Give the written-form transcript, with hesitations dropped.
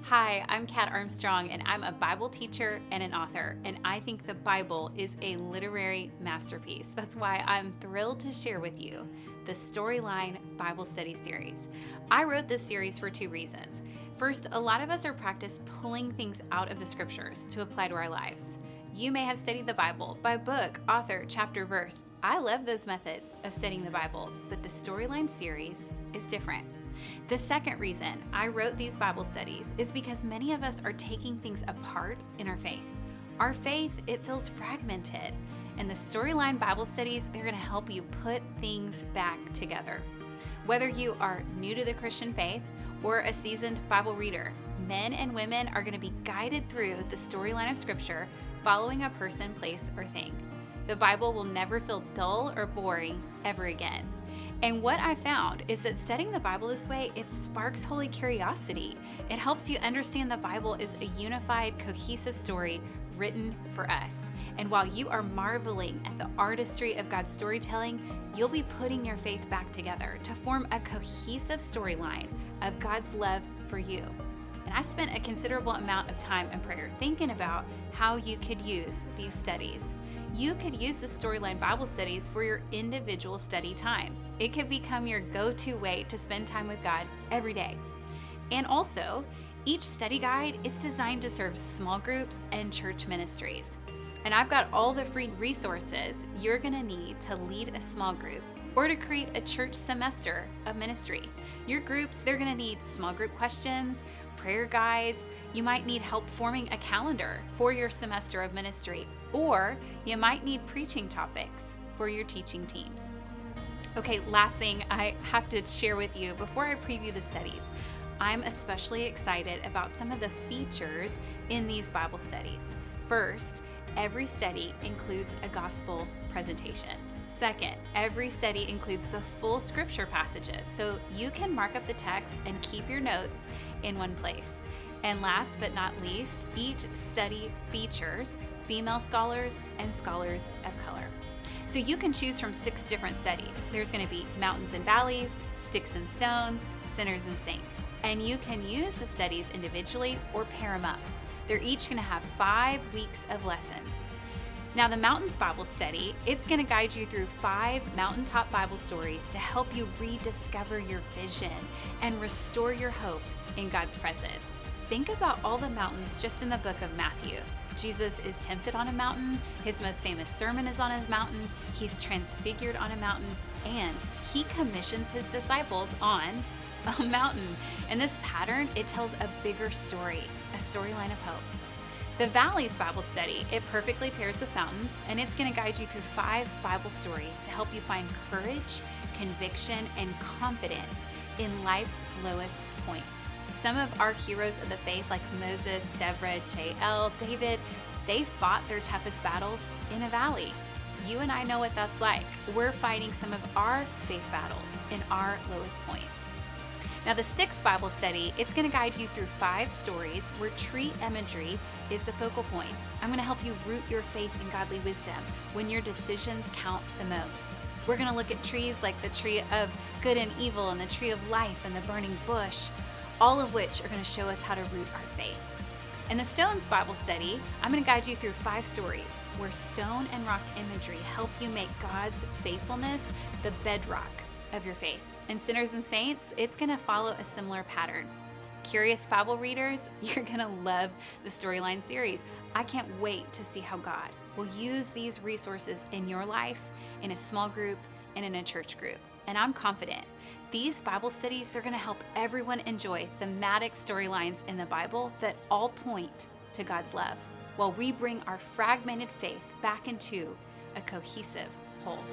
Hi, I'm Kat Armstrong, and I'm a Bible teacher and an author, and I think the Bible is a literary masterpiece. That's why I'm thrilled to share with you the Storyline Bible Study Series. I wrote this series for two reasons. First, a lot of us are practiced pulling things out of the scriptures to apply to our lives. You may have studied the Bible by book, author, chapter, verse. I love those methods of studying the Bible, but the Storyline series is different. The second reason I wrote these Bible studies is because many of us are taking things apart in our faith. Our faith, it feels fragmented, and the Storyline Bible studies, they're going to help you put things back together. Whether you are new to the Christian faith or a seasoned Bible reader, men and women are going to be guided through the storyline of Scripture, following a person, place, or thing. The Bible will never feel dull or boring ever again. And what I found is that studying the Bible this way, it sparks holy curiosity. It helps you understand the Bible is a unified, cohesive story written for us. And while you are marveling at the artistry of God's storytelling, you'll be putting your faith back together to form a cohesive storyline of God's love for you. And I spent a considerable amount of time in prayer thinking about how you could use these studies. You could use the Storyline Bible studies for your individual study time. It could become your go-to way to spend time with God every day. And also, each study guide, it's designed to serve small groups and church ministries. And I've got all the free resources you're going to need to lead a small group or to create a church semester of ministry. Your groups, they're going to need small group questions, prayer guides. You might need help forming a calendar for your semester of ministry, or you might need preaching topics for your teaching teams. Okay, last thing I have to share with you before I preview the studies. I'm especially excited about some of the features in these Bible studies. First, every study includes a gospel presentation. Second, every study includes the full scripture passages, so you can mark up the text and keep your notes in one place. And last but not least, each study features female scholars and scholars of color. So you can choose from 6 different studies. There's going to be mountains and valleys, sticks and stones, sinners and saints. And you can use the studies individually or pair them up. They're each going to have 5 weeks of lessons. Now, the Mountains Bible Study, it's going to guide you through 5 mountaintop Bible stories to help you rediscover your vision and restore your hope in God's presence. Think about all the mountains just in the book of Matthew. Jesus is tempted on a mountain, his most famous sermon is on a mountain, he's transfigured on a mountain, and he commissions his disciples on a mountain. And this pattern, it tells a bigger story, a storyline of hope. The Valleys Bible Study, it perfectly pairs with mountains, and it's going to guide you through 5 Bible stories to help you find courage, conviction, and confidence in life's lowest points. Some of our heroes of the faith, like Moses, Deborah, Jael, David, they fought their toughest battles in a valley. You and I know what that's like. We're fighting some of our faith battles in our lowest points. Now, the Sticks Bible Study, it's going to guide you through 5 stories where tree imagery is the focal point. I'm going to help you root your faith in godly wisdom when your decisions count the most. We're going to look at trees like the tree of good and evil and the tree of life and the burning bush, all of which are going to show us how to root our faith. In the Stones Bible Study, I'm going to guide you through 5 stories where stone and rock imagery help you make God's faithfulness the bedrock of your faith. And Sinners and Saints, it's going to follow a similar pattern. Curious Bible readers, you're going to love the Storyline series. I can't wait to see how God will use these resources in your life, in a small group, and in a church group. And I'm confident these Bible studies, they're going to help everyone enjoy thematic storylines in the Bible that all point to God's love, while we bring our fragmented faith back into a cohesive whole.